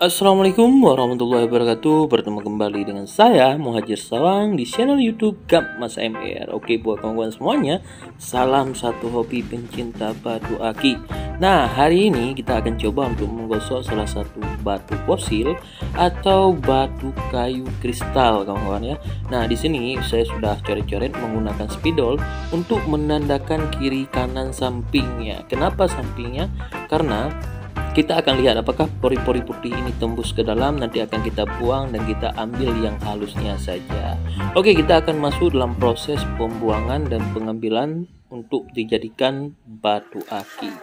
Assalamualaikum warahmatullahi wabarakatuh. Bertemu kembali dengan saya Muhajir Sawang di channel YouTube Gap Mas MR. Oke, buat kawan-kawan semuanya, salam satu hobi pencinta batu aki. Nah, hari ini kita akan coba untuk menggosok salah satu batu fosil atau batu kayu kristal, kawan-kawan ya. Nah, di sini saya sudah coret-coret menggunakan spidol untuk menandakan kiri kanan sampingnya. Kenapa sampingnya? Karena kita akan lihat apakah pori-pori putih ini tembus ke dalam. Nanti akan kita buang dan kita ambil yang halusnya saja. Oke, kita akan masuk dalam proses pembuangan dan pengambilan untuk dijadikan batu aki.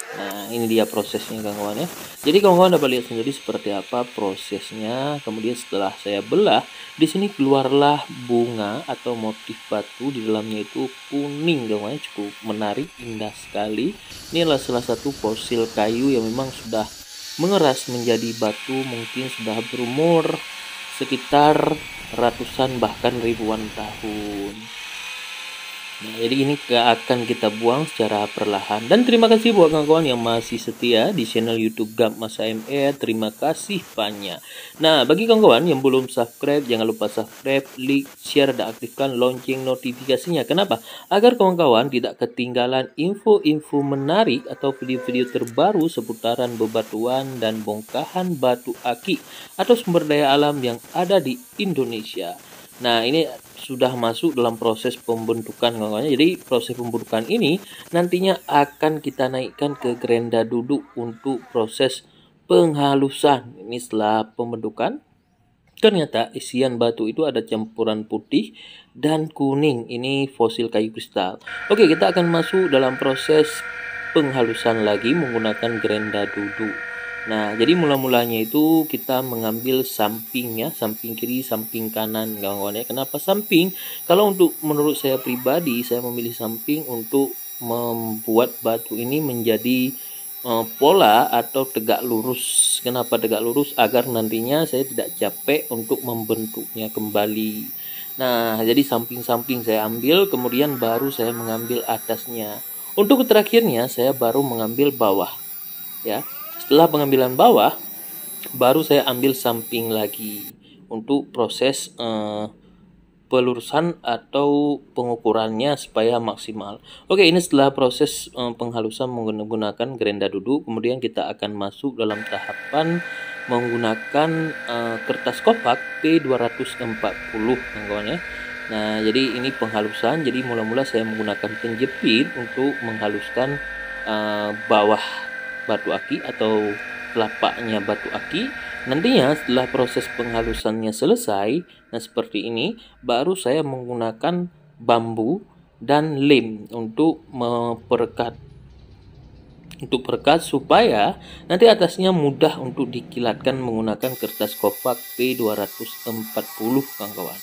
Nah, ini dia prosesnya, kawan-kawan ya. Jadi kawan-kawan dapat lihat sendiri seperti apa prosesnya. Kemudian setelah saya belah, di sini keluarlah bunga atau motif batu di dalamnya itu kuning, kawan-kawan, cukup menarik, indah sekali. Ini adalah salah satu fosil kayu yang memang sudah mengeras menjadi batu, mungkin sudah berumur sekitar ratusan bahkan ribuan tahun. Nah, jadi ini akan kita buang secara perlahan. Dan terima kasih buat kawan-kawan yang masih setia di channel YouTube Gap Mas MR. Terima kasih banyak. Nah, bagi kawan-kawan yang belum subscribe, jangan lupa subscribe, like, share, dan aktifkan lonceng notifikasinya. Kenapa? Agar kawan-kawan tidak ketinggalan info-info menarik atau video-video terbaru seputaran bebatuan dan bongkahan batu aki atau sumber daya alam yang ada di Indonesia. Nah, ini sudah masuk dalam proses pembentukan, kawan-kawan. Jadi proses pembentukan ini nantinya akan kita naikkan ke gerenda duduk untuk proses penghalusan. Ini setelah pembentukan, ternyata isian batu itu ada campuran putih dan kuning. Ini fosil kayu kristal. Oke, kita akan masuk dalam proses penghalusan lagi menggunakan gerenda duduk. Nah, jadi mula-mulanya itu kita mengambil sampingnya, samping kiri, samping kanan, kawan-kawan ya. Kenapa samping? Kalau untuk menurut saya pribadi, saya memilih samping untuk membuat batu ini menjadi pola atau tegak lurus. Kenapa tegak lurus? Agar nantinya saya tidak capek untuk membentuknya kembali. Nah, jadi samping-samping saya ambil, kemudian baru saya mengambil atasnya. Untuk terakhirnya, saya baru mengambil bawah, ya. Setelah pengambilan bawah, baru saya ambil samping lagi untuk proses pelurusan atau pengukurannya supaya maksimal. Oke, ini setelah proses penghalusan menggunakan gerenda duduk. Kemudian kita akan masuk dalam tahapan menggunakan kertas kopak P240, kawan-kawan ya. Nah, jadi ini penghalusan. Jadi mula-mula saya menggunakan penjepit untuk menghaluskan bawah batu aki atau telapaknya batu aki. Nantinya setelah proses penghalusannya selesai, nah seperti ini, baru saya menggunakan bambu dan lem untuk memperkat, supaya nanti atasnya mudah untuk dikilatkan menggunakan kertas kopak P240, kawan-kawan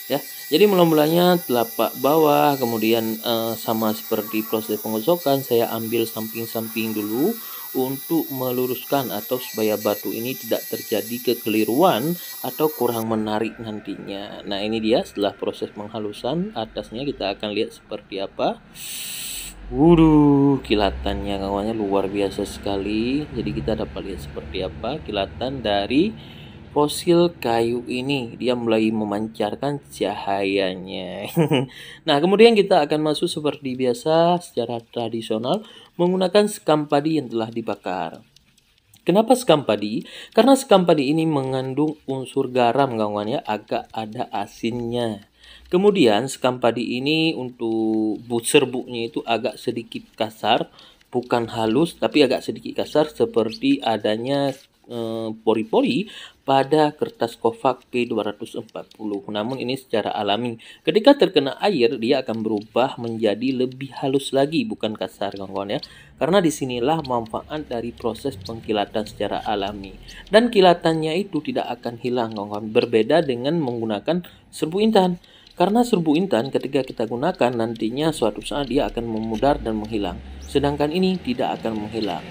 ya. Jadi mula-mulanya telapak bawah, kemudian sama seperti proses penggosokan, saya ambil samping-samping dulu untuk meluruskan atau supaya batu ini tidak terjadi kekeliruan atau kurang menarik nantinya. Nah, ini dia setelah proses penghalusan atasnya, kita akan lihat seperti apa. Kilatannya, kawannya luar biasa sekali. Jadi kita dapat lihat seperti apa kilatan dari fosil kayu ini. Dia mulai memancarkan cahayanya. Nah, kemudian kita akan masuk seperti biasa secara tradisional menggunakan sekam padi yang telah dibakar. Kenapa sekam padi? Karena sekam padi ini mengandung unsur garam, kawan ya, agak ada asinnya. Kemudian sekam padi ini untuk serbuknya itu agak sedikit kasar, bukan halus tapi agak sedikit kasar seperti adanya pori-pori pada kertas kopak P240. Namun ini secara alami. Ketika terkena air, dia akan berubah menjadi lebih halus lagi, bukan kasar, kawan-kawan ya. Karena disinilah manfaat dari proses pengkilatan secara alami. Dan kilatannya itu tidak akan hilang, kawan-kawan. Berbeda dengan menggunakan serbuk intan. Karena serbuk intan ketika kita gunakan nantinya suatu saat dia akan memudar dan menghilang. Sedangkan ini tidak akan menghilang.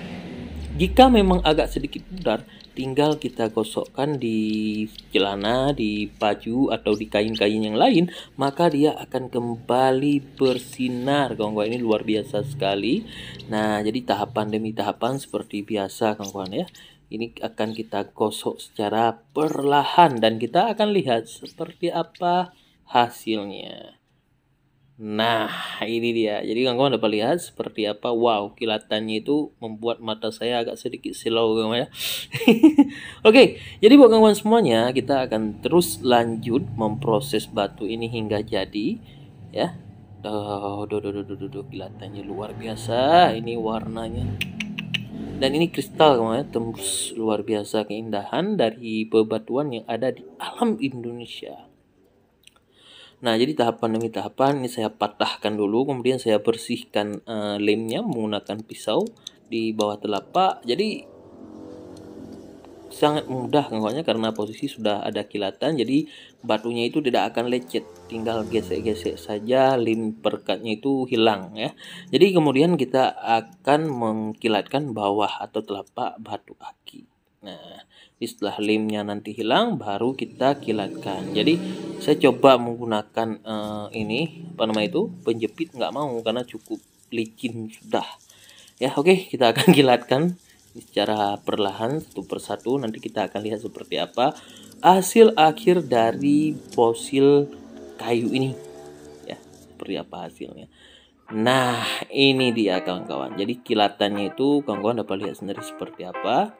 Jika memang agak sedikit pudar, tinggal kita gosokkan di celana, di baju, atau di kain-kain yang lain, maka dia akan kembali bersinar, kawan-kawan. Ini luar biasa sekali. Nah, jadi tahapan demi tahapan seperti biasa, kawan-kawan ya. Ini akan kita gosok secara perlahan dan kita akan lihat seperti apa hasilnya. Nah, ini dia. Jadi kawan-kawan dapat lihat seperti apa. Wow, kilatannya itu membuat mata saya agak sedikit silau, kawan ya. Oke, jadi buat kawan-kawan semuanya, kita akan terus lanjut memproses batu ini hingga jadi, ya. Kilatannya luar biasa. Ini warnanya. Dan ini kristal, kawan ya, tembus luar biasa keindahan dari bebatuan yang ada di alam Indonesia. Nah, jadi tahapan demi tahapan ini saya patahkan dulu, kemudian saya bersihkan lemnya menggunakan pisau di bawah telapak. Jadi sangat mudah kawannya karena posisi sudah ada kilatan, jadi batunya itu tidak akan lecet, tinggal gesek-gesek saja, lem perkatnya itu hilang ya. Jadi kemudian kita akan mengkilatkan bawah atau telapak batu aki. Nah, setelah lemnya nanti hilang baru kita kilatkan. Jadi saya coba menggunakan ini apa namanya itu penjepit, nggak mau karena cukup licin sudah ya. Oke, kita akan kilatkan secara perlahan satu persatu. Nanti kita akan lihat seperti apa hasil akhir dari fosil kayu ini ya, seperti apa hasilnya. Nah, ini dia kawan-kawan. Jadi kilatannya itu kawan-kawan dapat lihat sendiri seperti apa.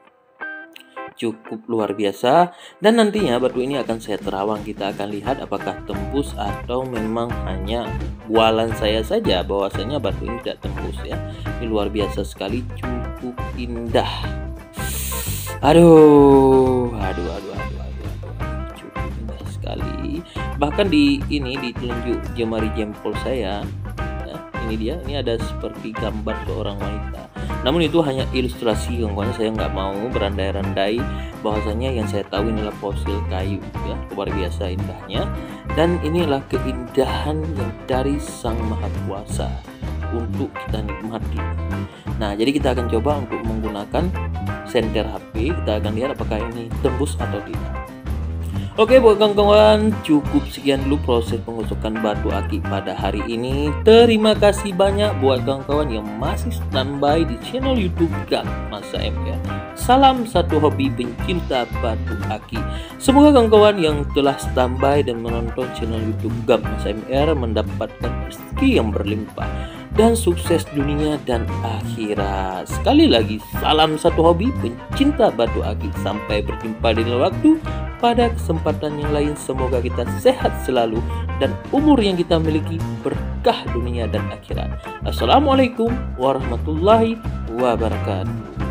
Cukup luar biasa, dan nantinya batu ini akan saya terawang. Kita akan lihat apakah tembus atau memang hanya bualan saya saja bahwasanya batu ini tidak tembus ya. Ini luar biasa sekali, cukup indah. Aduh, cukup indah sekali. Bahkan di ini di telunjuk jemari jempol saya ya, ini dia, ini ada seperti gambar seorang wanita. Namun itu hanya ilustrasi kawan-kawan, saya nggak mau berandai-andai bahwasanya yang saya tahu inilah fosil kayu ya, luar biasa indahnya. Dan inilah keindahan yang dari Sang Maha Kuasa untuk kita nikmati. Nah, jadi kita akan coba untuk menggunakan senter HP, kita akan lihat apakah ini tembus atau tidak. Oke buat kawan-kawan, cukup sekian dulu proses pengosokan batu aki pada hari ini. Terima kasih banyak buat kawan-kawan yang masih standby di channel YouTube Gam Masa MR. Salam satu hobi pencinta batu aki. Semoga kawan-kawan yang telah standby dan menonton channel YouTube Gam Masa MR mendapatkan rezeki yang berlimpah dan sukses dunia dan akhirat. Sekali lagi, salam satu hobi pencinta batu aki. Sampai berjumpa di lain waktu pada kesempatan yang lain. Semoga kita sehat selalu dan umur yang kita miliki berkah dunia dan akhirat. Assalamualaikum warahmatullahi wabarakatuh.